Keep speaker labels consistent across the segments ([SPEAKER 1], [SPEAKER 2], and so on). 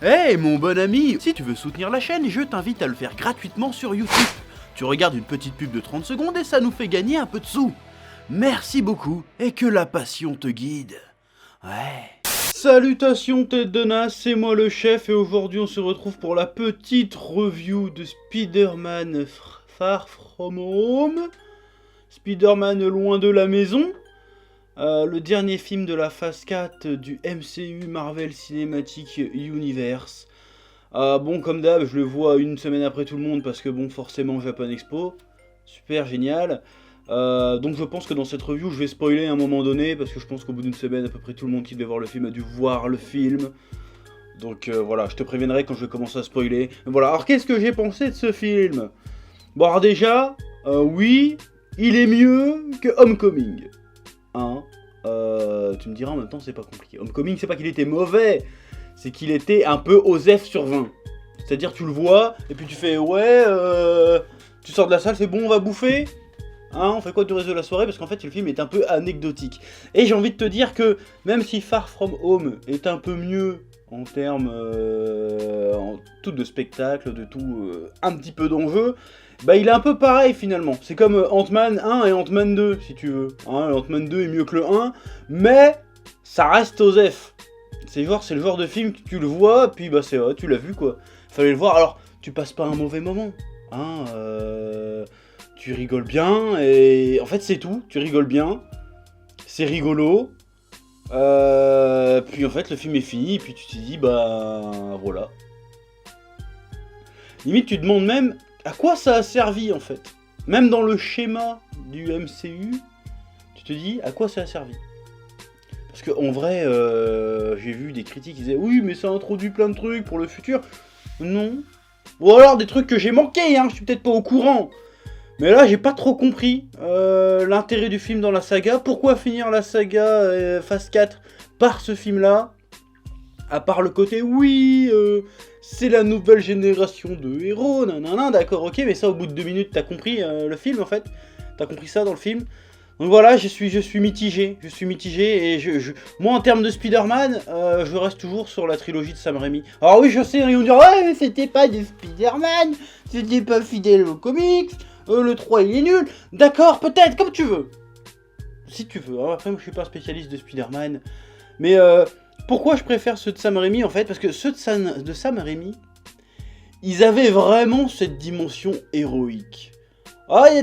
[SPEAKER 1] Hey mon bon ami, si tu veux soutenir la chaîne, je t'invite à le faire gratuitement sur YouTube. Tu regardes une petite pub de 30 secondes et ça nous fait gagner un peu de sous. Merci beaucoup et que la passion te guide. Ouais. Salutations tête de nas, c'est moi le chef et aujourd'hui on se retrouve pour la petite review de Spider-Man Far From Home. Spider-Man loin de la maison. Le dernier film de la phase 4 du MCU Marvel Cinematic Universe. Bon, comme d'hab, je le vois une semaine après tout le monde parce que bon, forcément Japan Expo. Super génial. Donc je pense que dans cette review, je vais spoiler à un moment donné parce que je pense qu'au bout d'une semaine, à peu près tout le monde qui devait voir le film a dû voir le film. Donc voilà, je te préviendrai quand je vais commencer à spoiler. Voilà, alors qu'est-ce que j'ai pensé de ce film? Bon, alors déjà, oui, il est mieux que Homecoming. Tu me diras en même temps c'est pas compliqué. Homecoming c'est pas qu'il était mauvais, c'est qu'il était un peu OSEF sur 20. C'est-à-dire tu le vois et puis tu fais ouais tu sors de la salle, c'est bon on va bouffer. On fait quoi du reste de la soirée parce qu'en fait le film est un peu anecdotique. Et j'ai envie de te dire que même si Far From Home est un peu mieux en termes tout de spectacle, de tout, un petit peu d'enjeu, bah il est un peu pareil finalement. C'est comme Ant-Man 1 et Ant-Man 2 si tu veux. Ant-Man 2 est mieux que le 1, mais ça reste OSEF. C'est le genre de film que tu le vois, puis bah c'est tu l'as vu quoi. Fallait le voir, alors tu passes pas un mauvais moment. Tu rigoles bien, et en fait c'est tout, tu rigoles bien, c'est rigolo. Puis en fait le film est fini, et puis tu te dis bah voilà. Limite tu te demandes même à quoi ça a servi en fait. Même dans le schéma du MCU, tu te dis à quoi ça a servi. Parce qu'en vrai, j'ai vu des critiques qui disaient oui mais ça introduit plein de trucs pour le futur. Non. Ou alors des trucs que j'ai manqués, je suis peut-être pas au courant. Mais là j'ai pas trop compris l'intérêt du film dans la saga. Pourquoi finir la saga phase 4 par ce film là? À part le côté oui, c'est la nouvelle génération de héros, nanana, d'accord, ok, mais ça au bout de 2 minutes t'as compris le film en fait, t'as compris ça dans le film. Donc voilà, je suis mitigé, et moi en termes de Spider-Man, je reste toujours sur la trilogie de Sam Raimi. Alors oui, je sais, ils vont dire ouais, mais c'était pas des Spider-Man, c'était pas fidèle aux comics, le 3 il est nul, d'accord, peut-être, comme tu veux. Si tu veux, après moi je suis pas spécialiste de Spider-Man, mais pourquoi je préfère ceux de Sam Raimi en fait? Parce que ceux de Sam Raimi, ils avaient vraiment cette dimension héroïque.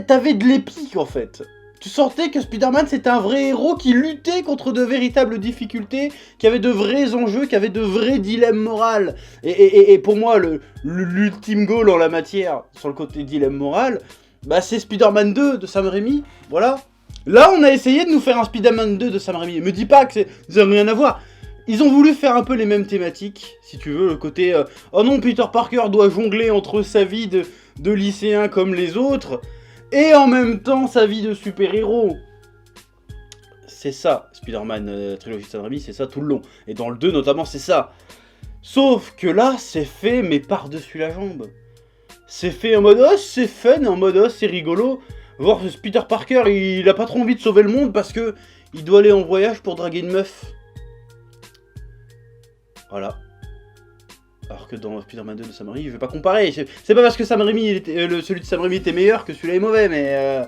[SPEAKER 1] T'avais de l'épique en fait. Tu sentais que Spider-Man c'était un vrai héros qui luttait contre de véritables difficultés, qui avait de vrais enjeux, qui avait de vrais dilemmes moraux. Et pour moi, l'ultime goal en la matière, sur le côté dilemme moral, bah c'est Spider-Man 2 de Sam Raimi, voilà. Là on a essayé de nous faire un Spider-Man 2 de Sam Raimi. Me dis pas que ça n'a rien à voir. Ils ont voulu faire un peu les mêmes thématiques, si tu veux, le côté oh non, Peter Parker doit jongler entre sa vie de lycéen comme les autres, et en même temps sa vie de super-héros. C'est ça, Spider-Man trilogie de Sam Raimi, c'est ça tout le long. Et dans le 2 notamment, c'est ça. Sauf que là, c'est fait, mais par-dessus la jambe. C'est fait en mode oh, c'est fun, en mode oh, c'est rigolo. Voir que Peter Parker, il a pas trop envie de sauver le monde parce que il doit aller en voyage pour draguer une meuf. Voilà. Alors que dans Spider-Man 2 de Sam Raimi, je vais pas comparer. C'est pas parce que Sam Raimi, celui de Sam Raimi était meilleur que celui-là est mauvais, mais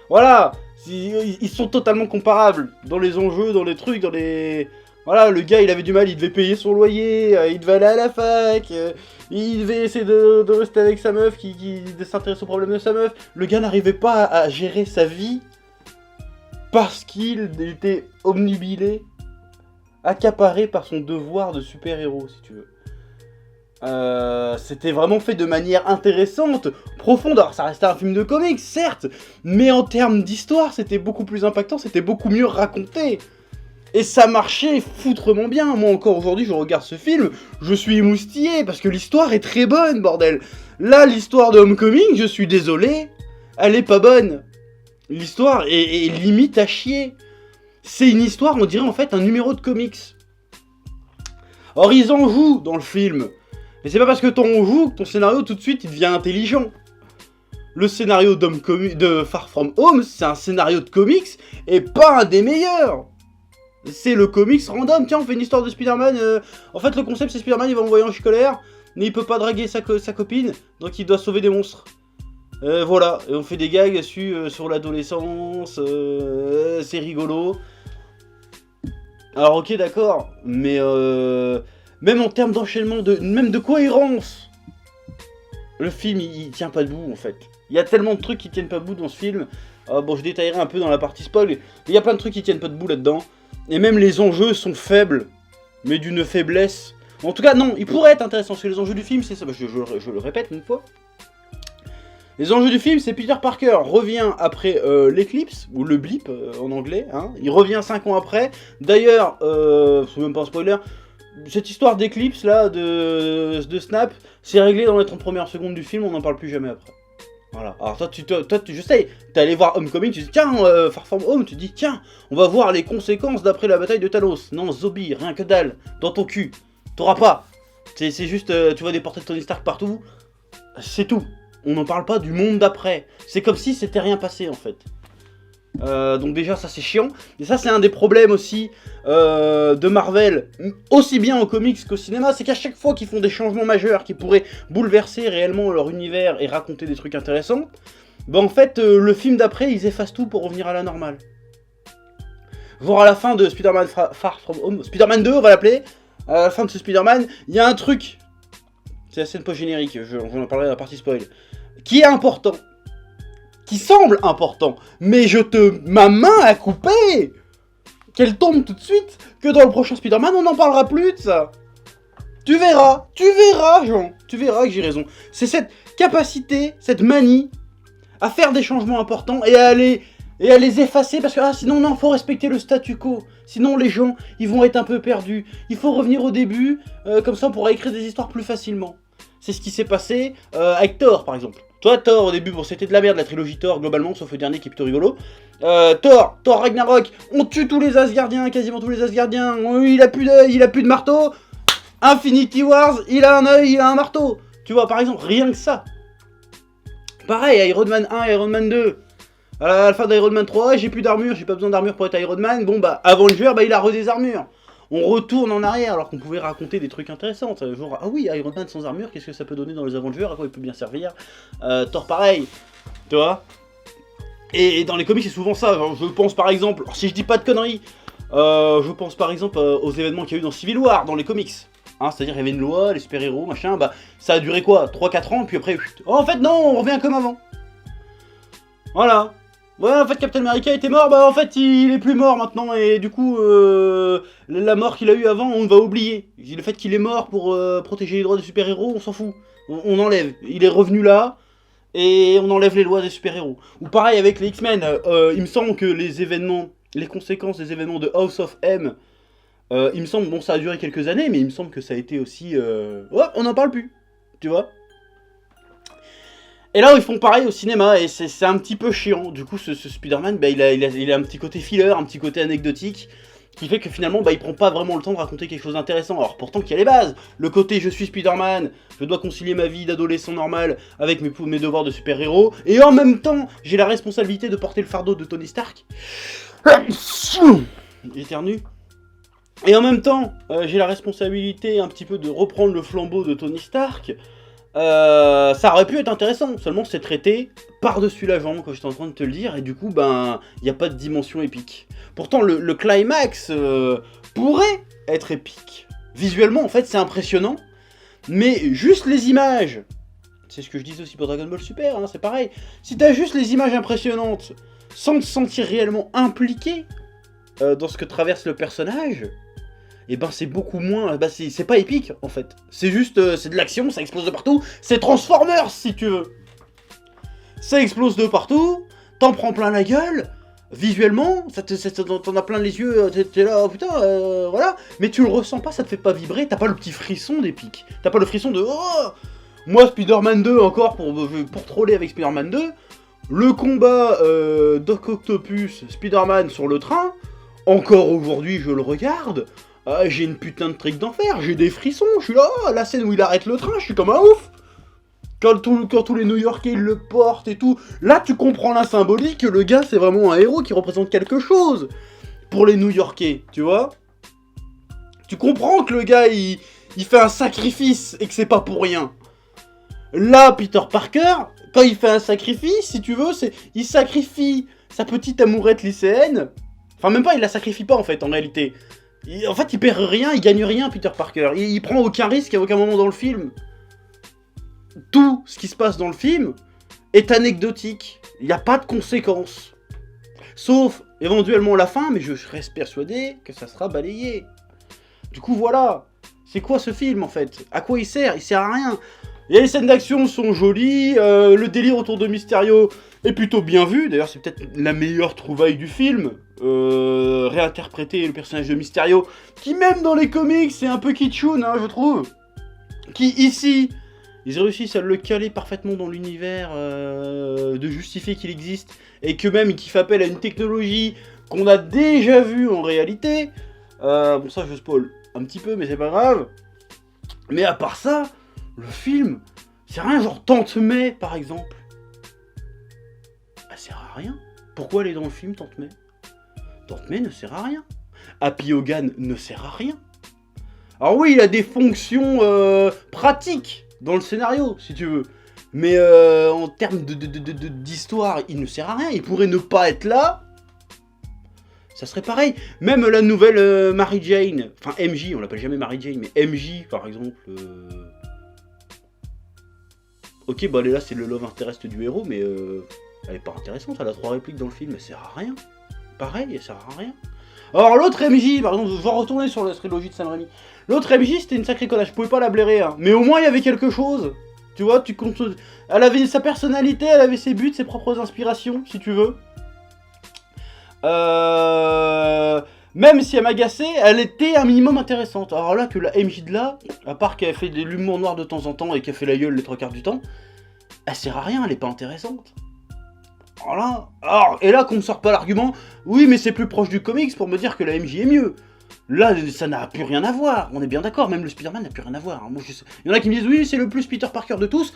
[SPEAKER 1] voilà. Ils sont totalement comparables dans les enjeux, dans les trucs, dans les... Voilà, le gars il avait du mal, il devait payer son loyer, il devait aller à la fac, il devait essayer de rester avec sa meuf, de s'intéresser aux problèmes de sa meuf. Le gars n'arrivait pas à gérer sa vie parce qu'il était obnubilé, accaparé par son devoir de super-héros, si tu veux. C'était vraiment fait de manière intéressante, profonde. Alors ça restait un film de comics, certes, mais en termes d'histoire, c'était beaucoup plus impactant, c'était beaucoup mieux raconté. Et ça marchait foutrement bien. Moi encore aujourd'hui, je regarde ce film, je suis émoustillé, parce que l'histoire est très bonne, bordel. Là, l'histoire de Homecoming, je suis désolé, elle est pas bonne. L'histoire est limite à chier. C'est une histoire, on dirait en fait un numéro de comics. Or ils en jouent dans le film. Mais c'est pas parce que t'en joues que ton scénario tout de suite il devient intelligent. Le scénario de Far From Home, c'est un scénario de comics et pas un des meilleurs. C'est le comics random. Tiens, on fait une histoire de Spider-Man. En fait, le concept, c'est Spider-Man, il va envoyer un scolaire, mais il peut pas draguer sa copine, donc il doit sauver des monstres. Voilà, et on fait des gags sur l'adolescence, c'est rigolo. Alors ok, d'accord, mais même en termes d'enchaînement, même de cohérence, le film, il tient pas debout, en fait. Il y a tellement de trucs qui tiennent pas debout dans ce film. Bon, je détaillerai un peu dans la partie spoil, mais il y a plein de trucs qui tiennent pas debout là-dedans. Et même les enjeux sont faibles, mais d'une faiblesse. En tout cas, non, ils pourraient être intéressants, parce que les enjeux du film, c'est ça, je le répète une fois. Les enjeux du film, c'est Peter Parker revient après l'éclipse, ou le blip en anglais, hein. Il revient 5 ans après. D'ailleurs, c'est même pas un spoiler, cette histoire d'éclipse là, de Snap, c'est réglé dans les 30 premières secondes du film, on n'en parle plus jamais après. Voilà. Alors toi, je sais, t'es allé voir Homecoming, tu dis tiens, Far From Home, tu dis tiens, on va voir les conséquences d'après la bataille de Thanos. Non, Zombie, rien que dalle, dans ton cul. T'auras pas. C'est juste, tu vois des portraits de Tony Stark partout, c'est tout. On n'en parle pas du monde d'après. C'est comme si c'était rien passé en fait. Donc déjà ça c'est chiant. Et ça c'est un des problèmes aussi de Marvel, aussi bien en comics qu'au cinéma, c'est qu'à chaque fois qu'ils font des changements majeurs qui pourraient bouleverser réellement leur univers et raconter des trucs intéressants, bah en fait le film d'après ils effacent tout pour revenir à la normale. Voir à la fin de Spider-Man Far From Home, Spider-Man 2 on va l'appeler, à la fin de ce Spider-Man, il y a un truc, c'est la scène post-générique, j'en parlerai dans la partie spoil, qui est important. Qui semble important, mais ma main a coupé, qu'elle tombe tout de suite, que dans le prochain Spider-Man, on n'en parlera plus de ça. Tu verras, Jean, tu verras que j'ai raison. C'est cette capacité, cette manie, à faire des changements importants et à les effacer, parce que sinon, non, faut respecter le statu quo. Sinon, les gens, ils vont être un peu perdus. Il faut revenir au début, comme ça, on pourra écrire des histoires plus facilement. C'est ce qui s'est passé avec Thor, par exemple. Toi, Thor, au début, bon, c'était de la merde, la trilogie Thor, globalement, sauf le dernier qui est plutôt rigolo. Thor Ragnarok, on tue tous les Asgardiens, quasiment tous les Asgardiens, il a plus d'œil, il a plus de marteau. Infinity Wars, il a un œil, il a un marteau. Tu vois, par exemple, rien que ça. Pareil, Iron Man 1, Iron Man 2. À la fin d'Iron Man 3, j'ai plus d'armure, j'ai pas besoin d'armure pour être Iron Man. Bon, bah, Avenger, bah, il a des armures. On retourne en arrière alors qu'on pouvait raconter des trucs intéressants. Genre, ah oui, Iron Man sans armure, qu'est-ce que ça peut donner dans les Avengers, à quoi il peut bien servir. Thor pareil, tu vois. Et dans les comics, c'est souvent ça. Genre, je pense par exemple, si je dis pas de conneries, je pense par exemple aux événements qu'il y a eu dans Civil War, dans les comics. Hein, c'est-à-dire, il y avait une loi, les super-héros, machin, bah ça a duré quoi, 3-4 ans, puis après, oh, en fait non, on revient comme avant. Voilà. Ouais, en fait, Captain America était mort, bah en fait, il est plus mort maintenant, et du coup, la mort qu'il a eue avant, on va oublier. Le fait qu'il est mort pour protéger les droits des super-héros, on s'en fout. On enlève. Il est revenu là, et on enlève les lois des super-héros. Ou pareil avec les X-Men, il me semble que les conséquences des événements de House of M, il me semble, bon, ça a duré quelques années, mais il me semble que ça a été aussi... Ouais, on n'en parle plus, tu vois. Et là, ils font pareil au cinéma, et c'est un petit peu chiant. Du coup, ce Spider-Man, bah, il a un petit côté filler, un petit côté anecdotique, qui fait que finalement, bah, il prend pas vraiment le temps de raconter quelque chose d'intéressant. Alors pourtant qu'il y a les bases. Le côté, je suis Spider-Man, je dois concilier ma vie d'adolescent normal avec mes devoirs de super-héros, et en même temps, j'ai la responsabilité de porter le fardeau de Tony Stark. J'éternue. Et en même temps, j'ai la responsabilité un petit peu de reprendre le flambeau de Tony Stark. Ça aurait pu être intéressant, seulement c'est traité par-dessus la jambe, comme j'étais en train de te le dire, et du coup, ben, il n'y a pas de dimension épique. Pourtant, le climax pourrait être épique. Visuellement, en fait, c'est impressionnant, mais juste les images, c'est ce que je disais aussi pour Dragon Ball Super, hein, c'est pareil. Si t'as juste les images impressionnantes, sans te sentir réellement impliqué dans ce que traverse le personnage, et ben c'est beaucoup moins, bah c'est pas épique en fait. C'est juste, c'est de l'action, ça explose de partout, c'est Transformers si tu veux. Ça explose de partout, t'en prends plein la gueule, visuellement, t'en as plein les yeux, t'es là, oh putain, voilà. Mais tu le ressens pas, ça te fait pas vibrer, t'as pas le petit frisson d'épique. T'as pas le frisson de, oh. Moi Spider-Man 2 encore, pour troller avec Spider-Man 2, le combat Doc Octopus, Spider-Man sur le train, encore aujourd'hui je le regarde. J'ai une putain de trick d'enfer, j'ai des frissons, je suis là, la scène où il arrête le train, je suis comme un ouf. Quand tous les New-Yorkais le portent et tout, là tu comprends la symbolique, que le gars c'est vraiment un héros qui représente quelque chose. pour les New-Yorkais, tu vois. Tu comprends que le gars, il fait un sacrifice et que c'est pas pour rien. Là, Peter Parker, quand il fait un sacrifice, si tu veux, il sacrifie sa petite amourette lycéenne. Enfin, même pas, il la sacrifie pas, en fait, en réalité. En fait, il perd rien, il gagne rien, Peter Parker. Il prend aucun risque à aucun moment dans le film. Tout ce qui se passe dans le film est anecdotique. Il n'y a pas de conséquences. Sauf, éventuellement, la fin, mais je reste persuadé que ça sera balayé. Du coup, voilà. C'est quoi ce film, en fait? À quoi il sert? Il sert à rien. Et les scènes d'action sont jolies, le délire autour de Mysterio est plutôt bien vu. D'ailleurs, c'est peut-être la meilleure trouvaille du film. Réinterpréter le personnage de Mysterio, qui même dans les comics, c'est un peu kitschoun, hein, je trouve. Qui, ici, ils réussissent à le caler parfaitement dans l'univers, de justifier qu'il existe, et que même qu'il fait appel à une technologie qu'on a déjà vue en réalité. Bon, ça, je spoil un petit peu, mais c'est pas grave. Mais à part ça, le film, c'est rien, genre Tante May, par exemple. Elle sert à rien. Pourquoi elle est dans le film, Tante May? Tante May ne sert à rien. Happy Hogan ne sert à rien. Alors oui, il a des fonctions pratiques dans le scénario, si tu veux. Mais en termes d'histoire, il ne sert à rien. Il pourrait ne pas être là. Ça serait pareil. Même la nouvelle Mary Jane, enfin MJ, on l'appelle jamais Mary Jane, mais MJ, par exemple... Ok, bah là, c'est le love interest du héros, mais elle est pas intéressante. Elle a 3 répliques dans le film, elle sert à rien. Pareil, elle sert à rien. Alors l'autre MJ, par exemple, je vais retourner sur la trilogie de Sam Raimi. L'autre MJ, c'était une sacrée connasse, je pouvais pas la blairer, hein. Mais au moins il y avait quelque chose. Tu vois, elle avait sa personnalité, elle avait ses buts, ses propres inspirations, si tu veux. Même si elle m'agaçait, elle était un minimum intéressante. Alors là, que la MJ de là, à part qu'elle fait de l'humour noir de temps en temps et qu'elle fait la gueule les 3/4 du temps, elle sert à rien, elle est pas intéressante. Voilà. Alors, et là qu'on me sort pas l'argument, oui mais c'est plus proche du comics pour me dire que la MJ est mieux. Là, ça n'a plus rien à voir, on est bien d'accord, même le Spider-Man n'a plus rien à voir. Moi, il y en a qui me disent, oui, c'est le plus Peter Parker de tous.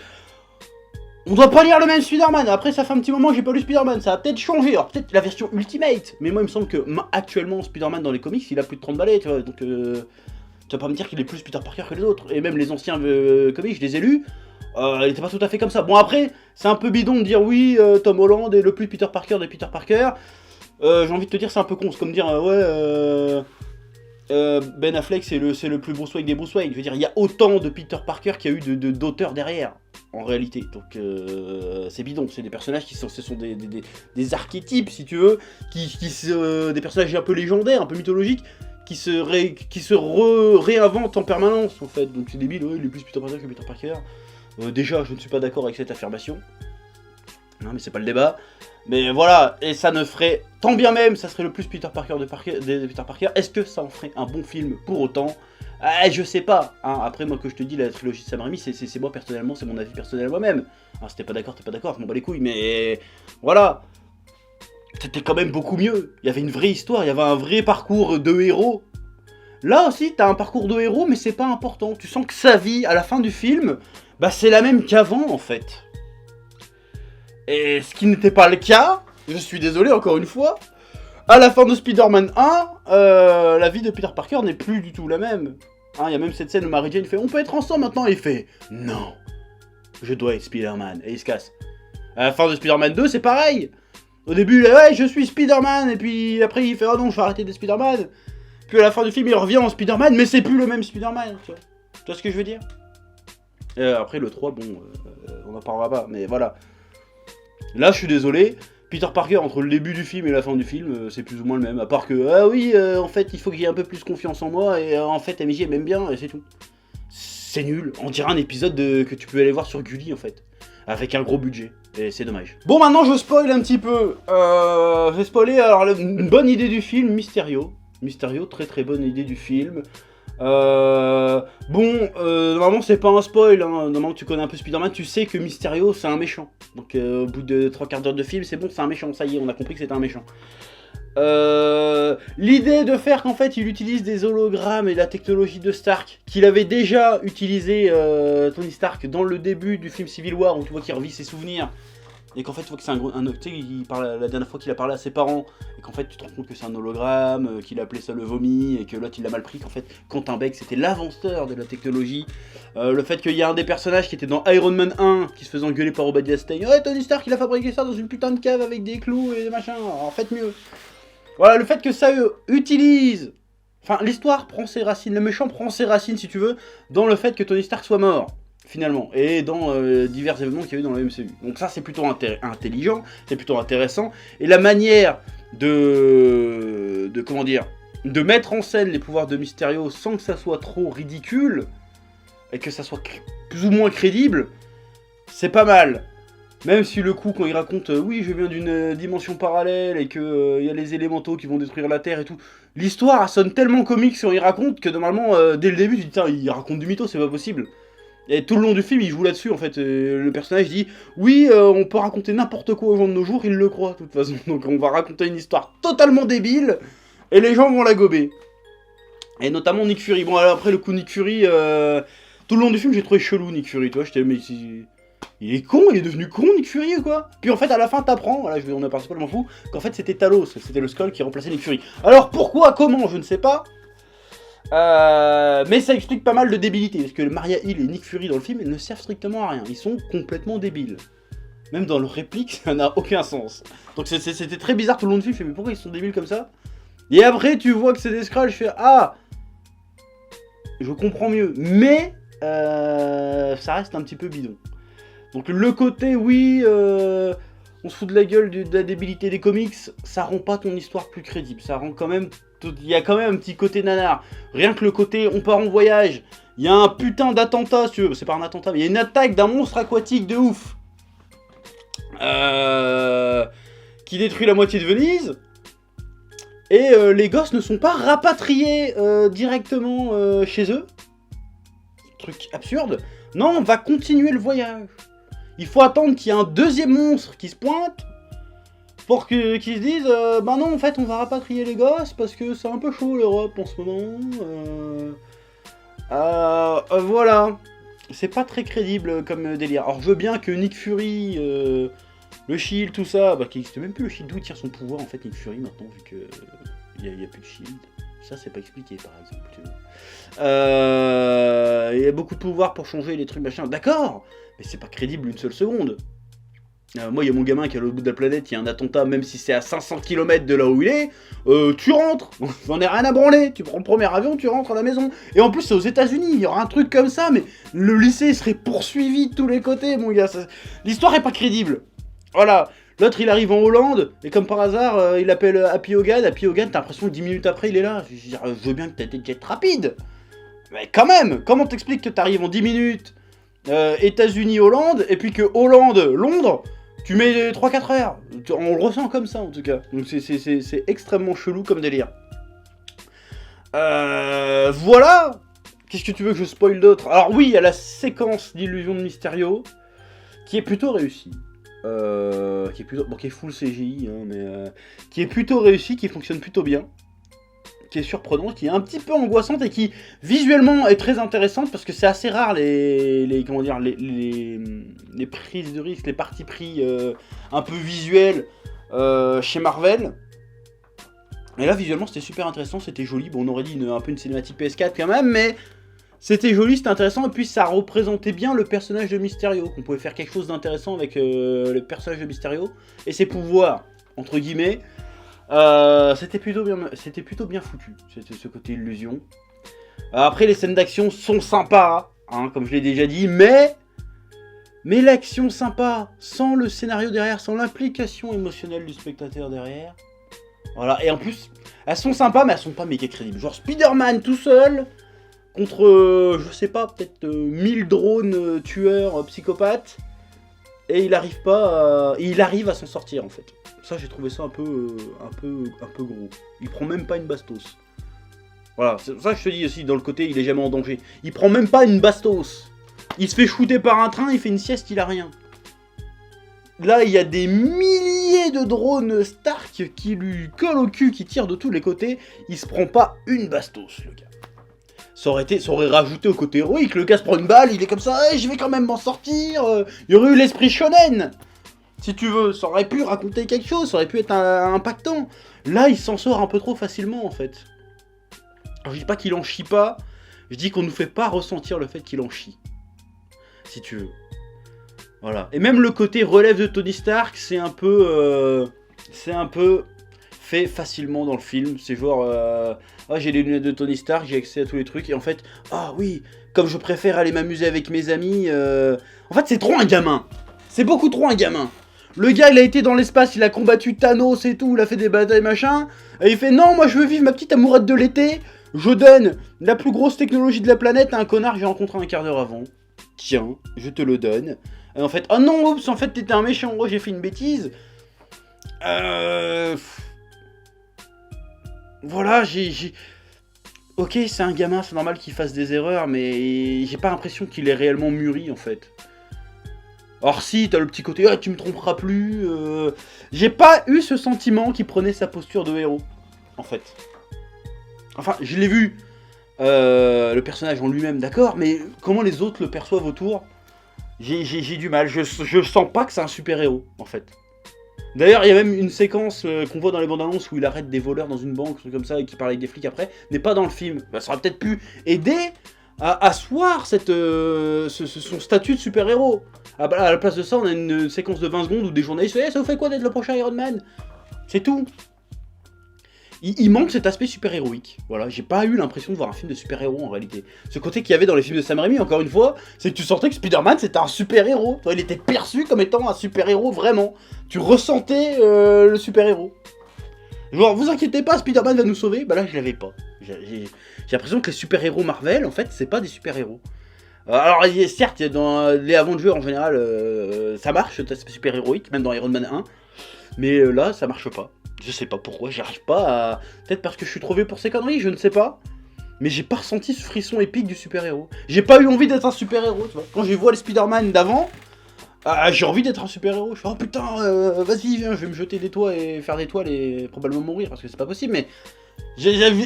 [SPEAKER 1] On doit pas lire le même Spider-Man, après ça fait un petit moment que j'ai pas lu Spider-Man, ça a peut-être changé, alors peut-être la version Ultimate. Mais moi il me semble que actuellement Spider-Man dans les comics, il a plus de 30 balais, tu vois, donc tu vas pas me dire qu'il est plus Peter Parker que les autres. Et même les anciens comics, je les ai lus, il était pas tout à fait comme ça. Bon après, c'est un peu bidon de dire oui, Tom Holland est le plus Peter Parker des Peter Parker. J'ai envie de te dire c'est un peu con, c'est comme dire Ben Affleck c'est le plus Bruce Wayne des Bruce Wayne. Je veux dire, il y a autant de Peter Parker qu'il y a eu d'auteurs derrière, en réalité. Donc c'est bidon, c'est des personnages ce sont des archétypes, si tu veux, des personnages un peu légendaires, un peu mythologiques, qui se réinventent en permanence, en fait. Donc c'est débile, ouais, il est plus Peter Parker que Peter Parker. Déjà, je ne suis pas d'accord avec cette affirmation. Non, mais c'est pas le débat. Mais voilà, et ça ne ferait, tant bien même, ça serait le plus Peter Parker de Peter Parker, est-ce que ça en ferait un bon film pour autant? Je sais pas, hein. Après moi que je te dis, la trilogie de Sam Raimi, c'est moi personnellement, c'est mon avis personnel moi-même. Alors si t'es pas d'accord, je m'en bats les couilles, mais voilà. C'était quand même beaucoup mieux, il y avait une vraie histoire, il y avait un vrai parcours de héros. Là aussi, t'as un parcours de héros, mais c'est pas important, tu sens que sa vie, à la fin du film, bah c'est la même qu'avant en fait. Et ce qui n'était pas le cas, je suis désolé encore une fois, à la fin de Spider-Man 1, la vie de Peter Parker n'est plus du tout la même. Il y a même cette scène où Mary Jane fait « On peut être ensemble maintenant ?» et il fait « Non, je dois être Spider-Man » et il se casse. À la fin de Spider-Man 2, c'est pareil. Au début, il est « Ouais, je suis Spider-Man » et puis après il fait « Oh non, je vais arrêter d'être Spider-Man » Puis à la fin du film, il revient en Spider-Man, mais c'est plus le même Spider-Man, tu vois ce que je veux dire? Après le 3, bon, on n'en parlera pas, mais voilà. Là, je suis désolé, Peter Parker, entre le début du film et la fin du film, c'est plus ou moins le même. À part que, ah oui, en fait, il faut que j'ai un peu plus confiance en moi, et en fait, MJ elle m'aime bien, et c'est tout. C'est nul, on dirait un épisode que tu peux aller voir sur Gulli, en fait. Avec un gros budget, et c'est dommage. Bon, maintenant, je spoil un petit peu. Je vais spoiler, alors, une bonne idée du film, Mysterio. Mysterio, très très bonne idée du film. Normalement c'est pas un spoil, hein. Normalement tu connais un peu Spider-Man, tu sais que Mysterio c'est un méchant. Donc au bout de 3/4 d'heure de film, c'est bon, c'est un méchant, ça y est, on a compris que c'était un méchant. L'idée de faire qu'en fait il utilise des hologrammes et la technologie de Stark, qu'il avait déjà utilisé Tony Stark dans le début du film Civil War, où tu vois qu'il revit ses souvenirs. et qu'en fait tu vois que c'est tu sais, il parle, la dernière fois qu'il a parlé à ses parents, et qu'en fait tu te rends compte que c'est un hologramme, qu'il a appelé ça le vomi, et que l'autre il l'a mal pris, qu'en fait Quentin Beck c'était l'avanceur de la technologie, le fait qu'il y a un des personnages qui était dans Iron Man 1, qui se faisait engueuler par Obadiah Stane, ouais Tony Stark il a fabriqué ça dans une putain de cave avec des clous et des machins, alors faites mieux. Voilà, le fait que ça utilise, enfin l'histoire prend ses racines, le méchant prend ses racines si tu veux, dans le fait que Tony Stark soit mort. Finalement, et dans divers événements qu'il y a eu dans le MCU. Donc ça c'est plutôt intelligent, c'est plutôt intéressant, et la manière comment dire, de mettre en scène les pouvoirs de Mysterio sans que ça soit trop ridicule, et que ça soit plus ou moins crédible, c'est pas mal. Même si le coup, quand il raconte oui, je viens d'une dimension parallèle et que y a les élémentaux qui vont détruire la Terre et tout, l'histoire sonne tellement comique quand il raconte que normalement, dès le début, tu te dis, tiens, il raconte du mytho, c'est pas possible. Et tout le long du film, il joue là-dessus, en fait. Le personnage dit, oui, on peut raconter n'importe quoi aux gens de nos jours, ils le croient, de toute façon. Donc on va raconter une histoire totalement débile, et les gens vont la gober. Et notamment Nick Fury. Bon, alors après, le coup Nick Fury, tout le long du film, j'ai trouvé chelou Nick Fury, tu vois, j'étais, mais il est con, il est devenu con Nick Fury ou quoi? Puis en fait, à la fin, t'apprends, voilà, on a participé, je m'en fous, qu'en fait, c'était Talos, c'était le Skull qui remplaçait Nick Fury. Alors pourquoi, comment, je ne sais pas. Mais ça explique pas mal de débilité, parce que Maria Hill et Nick Fury dans le film, ils ne servent strictement à rien, ils sont complètement débiles. Même dans leurs répliques, ça n'a aucun sens. Donc c'était très bizarre tout le long du film, je fais mais pourquoi ils sont débiles comme ça? Et après tu vois que c'est des Skrulls, je fais ah, je comprends mieux, mais ça reste un petit peu bidon. Donc le côté oui, on se fout de la gueule de la débilité des comics, ça rend pas ton histoire plus crédible, ça rend quand même... Il y a quand même un petit côté nanar. Rien que le côté on part en voyage, il y a un putain d'attentat, si tu veux, c'est pas un attentat, mais il y a une attaque d'un monstre aquatique de ouf. Qui détruit la moitié de Venise. Et les gosses ne sont pas rapatriés directement chez eux. Truc absurde. Non, on va continuer le voyage. Il faut attendre qu'il y ait un deuxième monstre qui se pointe pour qu'ils se disent bah non, en fait, on va rapatrier les gosses parce que c'est un peu chaud l'Europe en ce moment. Voilà. C'est pas très crédible comme délire. Alors, je veux bien que Nick Fury, le Shield, tout ça, bah, qui n'existe même plus le Shield, d'où il tire son pouvoir en fait, Nick Fury maintenant, vu que il n'y a plus de Shield. Ça, c'est pas expliqué par exemple. Tu vois. Il y a beaucoup de pouvoir pour changer les trucs, machin. D'accord, mais c'est pas crédible une seule seconde. Moi, il y a mon gamin qui est à l'autre bout de la planète, il y a un attentat, même si c'est à 500 km de là où il est, tu rentres, j'en ai rien à branler, tu prends le premier avion, tu rentres à la maison. Et en plus, c'est aux États-Unis, il y aura un truc comme ça, mais le lycée serait poursuivi de tous les côtés, mon gars. L'histoire est pas crédible. Voilà. L'autre, il arrive en Hollande, et comme par hasard, il appelle Happy Hogan. Happy Hogan, t'as l'impression que 10 minutes après, il est là. Je veux bien que t'aies été jet rapide. Mais quand même, comment t'expliques que t'arrives en 10 minutes États-Unis, Hollande, et puis que Hollande, Londres, tu mets 3-4 heures. On le ressent comme ça, en tout cas. Donc c'est extrêmement chelou comme délire. Voilà. Qu'est-ce que tu veux que je spoil d'autre? Alors oui, il y a la séquence d'illusion de Mysterio, qui est plutôt réussie. Qui est full CGI, hein, mais qui est plutôt réussie, qui fonctionne plutôt bien. Qui est surprenante, qui est un petit peu angoissante et qui visuellement est très intéressante parce que c'est assez rare les prises de risque, les partis pris un peu visuels chez Marvel. Et là visuellement c'était super intéressant, c'était joli. Bon, on aurait dit un peu une cinématique PS4 quand même, mais c'était joli, c'était intéressant, et puis ça représentait bien le personnage de Mysterio, qu'on pouvait faire quelque chose d'intéressant avec le personnage de Mysterio et ses pouvoirs, entre guillemets. C'était plutôt bien foutu, c'était ce côté illusion. Après, les scènes d'action sont sympas, hein, comme je l'ai déjà dit, mais l'action sympa, sans le scénario derrière, sans l'implication émotionnelle du spectateur derrière. Voilà, et en plus, elles sont sympas, mais elles sont pas méga crédibles. Genre Spider-Man tout seul, contre, je sais pas, peut-être 1000 drones tueurs psychopathes, et il arrive à s'en sortir en fait. Ça, j'ai trouvé ça un peu gros. Il prend même pas une bastos. Voilà, c'est ça que je te dis aussi, dans le côté, il est jamais en danger. Il prend même pas une bastos. Il se fait shooter par un train, il fait une sieste, il a rien. Là, il y a des milliers de drones Stark qui lui collent au cul, qui tirent de tous les côtés. Il se prend pas une bastos, le gars. Ça aurait rajouté au côté héroïque. Le gars se prend une balle, il est comme ça, hey, je vais quand même m'en sortir. Il y aurait eu l'esprit shonen. Si tu veux, ça aurait pu raconter quelque chose, ça aurait pu être impactant. Là, il s'en sort un peu trop facilement, en fait. Alors, je dis pas qu'il en chie pas, je dis qu'on nous fait pas ressentir le fait qu'il en chie. Si tu veux. Voilà. Et même le côté relève de Tony Stark, c'est un peu fait facilement dans le film. C'est genre, ah, j'ai les lunettes de Tony Stark, j'ai accès à tous les trucs. Et en fait, ah oui, comme je préfère aller m'amuser avec mes amis. En fait, c'est trop un gamin. C'est beaucoup trop un gamin. Le gars, il a été dans l'espace, il a combattu Thanos et tout, il a fait des batailles machin. Et il fait, non, moi je veux vivre ma petite amourette de l'été. Je donne la plus grosse technologie de la planète à un connard que j'ai rencontré un quart d'heure avant. Tiens, je te le donne. Et en fait, oh non, oups, en fait t'étais un méchant, oh j'ai fait une bêtise. Voilà, Ok, c'est un gamin, c'est normal qu'il fasse des erreurs, mais j'ai pas l'impression qu'il est réellement mûri en fait. Or si, t'as le petit côté, ah tu me tromperas plus. J'ai pas eu ce sentiment qu'il prenait sa posture de héros, en fait. Enfin, je l'ai vu, le personnage en lui-même, d'accord, mais comment les autres le perçoivent autour, j'ai du mal. Je sens pas que c'est un super-héros, en fait. D'ailleurs, il y a même une séquence qu'on voit dans les bandes annonces où il arrête des voleurs dans une banque, truc comme ça, et qui parle avec des flics après, n'est pas dans le film. Bah, ça aurait peut-être pu aider à asseoir son statut de super-héros. À la place de ça, on a une séquence de 20 secondes où des journalistes font ça vous fait quoi d'être le prochain Iron Man? C'est tout. Il manque cet aspect super-héroïque. Voilà, j'ai pas eu l'impression de voir un film de super-héros en réalité. Ce côté qu'il y avait dans les films de Sam Raimi, encore une fois, c'est que tu sentais que Spider-Man c'était un super-héros. Il était perçu comme étant un super-héros vraiment. Tu ressentais le super-héros. Genre, vous inquiétez pas, Spider-Man va nous sauver. Bah là, je l'avais pas. J'ai l'impression que les super-héros Marvel, en fait, c'est pas des super-héros. Alors, certes, dans les Avengers en général, ça marche, cet aspect super-héroïque, même dans Iron Man 1. Mais là, ça marche pas. Je sais pas pourquoi, j'arrive pas à... Peut-être parce que je suis trop vieux pour ces conneries, je ne sais pas. Mais j'ai pas ressenti ce frisson épique du super-héros. J'ai pas eu envie d'être un super-héros, tu vois. Quand je vois les Spider-Man d'avant, j'ai envie d'être un super-héros. Je fais, oh putain, vas-y, viens, je vais me jeter des toits et faire des toiles et probablement mourir, parce que c'est pas possible, mais...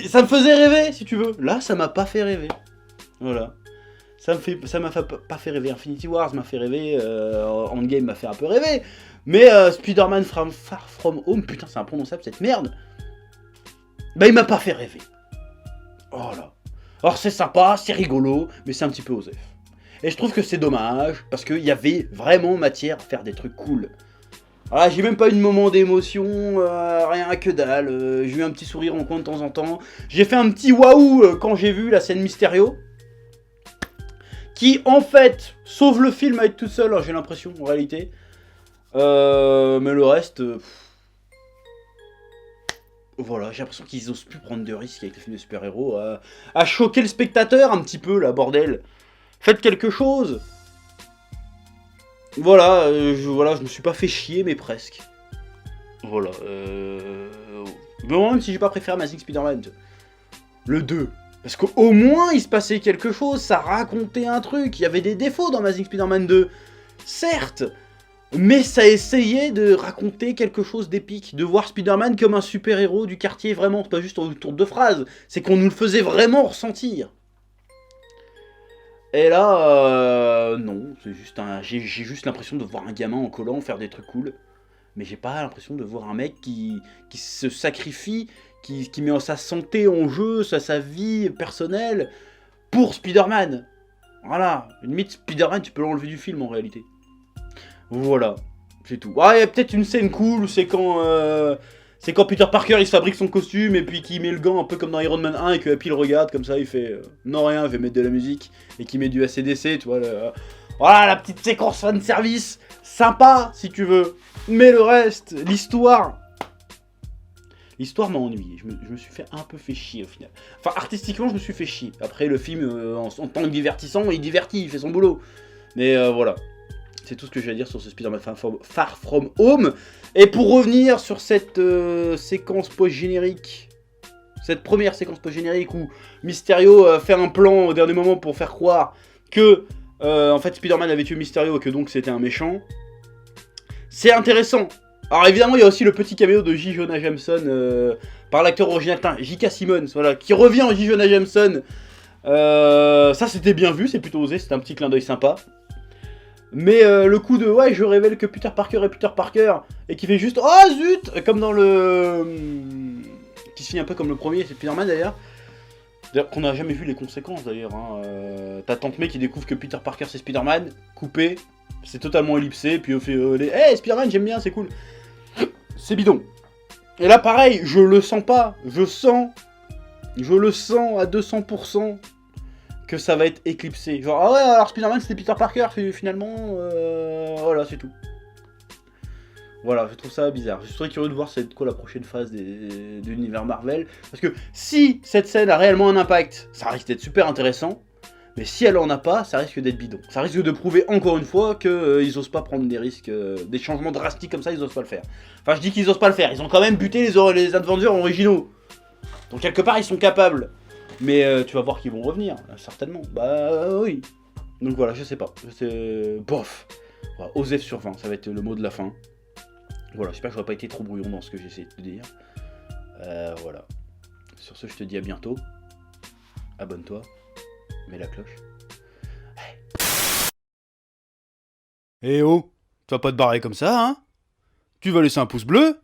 [SPEAKER 1] ça me faisait rêver, si tu veux. Là, ça m'a pas fait rêver. Voilà. Ça m'a pas fait rêver. Infinity Wars m'a fait rêver, Endgame m'a fait un peu rêver. Mais Spider-Man Far From Home, putain c'est imprononçable cette merde. Bah il m'a pas fait rêver. Oh là. Alors c'est sympa, c'est rigolo, mais c'est un petit peu osef. Et je trouve que c'est dommage, parce qu'il y avait vraiment matière à faire des trucs cool. Voilà, j'ai même pas eu de moment d'émotion, rien que dalle. J'ai eu un petit sourire en coin de temps en temps. J'ai fait un petit waouh quand j'ai vu la scène Mysterio. Qui en fait sauve le film à être toute seule, hein, j'ai l'impression en réalité. Mais le reste... Voilà, j'ai l'impression qu'ils osent plus prendre de risques avec les films de super-héros. À choquer le spectateur un petit peu, là, bordel. Faites quelque chose. Voilà, je me suis pas fait chier, mais presque. Voilà. Mais même si j'ai pas préféré Amazing Spider-Man. Le 2. Parce qu'au moins, il se passait quelque chose, ça racontait un truc. Il y avait des défauts dans Amazing Spider-Man 2. Certes. Mais ça essayait de raconter quelque chose d'épique, de voir Spider-Man comme un super-héros du quartier, vraiment, c'est pas juste autour de phrases, c'est qu'on nous le faisait vraiment ressentir. Et là, non, c'est juste j'ai juste l'impression de voir un gamin en collant faire des trucs cool, mais j'ai pas l'impression de voir un mec qui se sacrifie, qui met sa santé en jeu, sa vie personnelle, pour Spider-Man. Voilà, limite Spider-Man, tu peux l'enlever du film en réalité. Voilà, c'est tout. Ah, il y a peut-être une scène cool, c'est quand Peter Parker il se fabrique son costume et puis qu'il met le gant un peu comme dans Iron Man 1 et que Happy le regarde comme ça, il fait non rien, je vais mettre de la musique et qu'il met du AC/DC, tu vois. Voilà la petite séquence fan service, sympa si tu veux. Mais le reste, l'histoire m'a ennuyé. Je me suis fait un peu fait chier au final. Enfin, artistiquement, je me suis fait chier. Après, le film, en tant que divertissant, il divertit, il fait son boulot. Mais voilà. C'est tout ce que je vais dire sur ce Spider-Man Far From Home. Et pour revenir sur cette séquence post-générique, cette première séquence post-générique où Mysterio fait un plan au dernier moment pour faire croire que en fait Spider-Man avait tué Mysterio et que donc c'était un méchant. C'est intéressant. Alors évidemment il y a aussi le petit caméo de J. Jonah Jameson par l'acteur original, J.K. Simmons, voilà, qui revient en J. Jonah Jameson. Ça c'était bien vu, c'est plutôt osé, c'était un petit clin d'œil sympa. Mais le coup de ouais, je révèle que Peter Parker est Peter Parker et qui fait juste oh zut, comme dans le qui se finit un peu comme le premier, c'est Spider-Man d'ailleurs. D'ailleurs qu'on n'a jamais vu les conséquences d'ailleurs. Hein. Ta tante May qui découvre que Peter Parker c'est Spider-Man, coupé, c'est totalement ellipsé, puis au fait hey Spider-Man j'aime bien, c'est cool. C'est bidon. Et là pareil, je le sens pas, je le sens à 200%. Que ça va être éclipsé. Genre, ah ouais, alors Spider-Man c'était Peter Parker, finalement, voilà, c'est tout. Voilà, je trouve ça bizarre. Je suis très curieux de voir c'est quoi la prochaine phase de l'univers Marvel. Parce que si cette scène a réellement un impact, ça risque d'être super intéressant. Mais si elle en a pas, ça risque d'être bidon. Ça risque de prouver encore une fois qu'ils osent pas prendre des risques, des changements drastiques comme ça, ils osent pas le faire. Enfin, je dis qu'ils osent pas le faire, ils ont quand même buté les Avengers originaux. Donc quelque part, ils sont capables. Mais tu vas voir qu'ils vont revenir, certainement. Bah oui. Donc voilà, je sais pas. Bof. Voilà, Osef sur 20, ça va être le mot de la fin. Voilà, j'espère que j'aurais pas été trop brouillon dans ce que j'essaie de te dire. Voilà. Sur ce, je te dis à bientôt. Abonne-toi. Mets la cloche. Eh oh, tu vas pas te barrer comme ça, hein? Tu vas laisser un pouce bleu?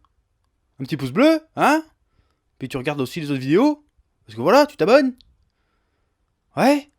[SPEAKER 1] Un petit pouce bleu, hein? Puis tu regardes aussi les autres vidéos? Parce que voilà, tu t'abonnes? Ouais?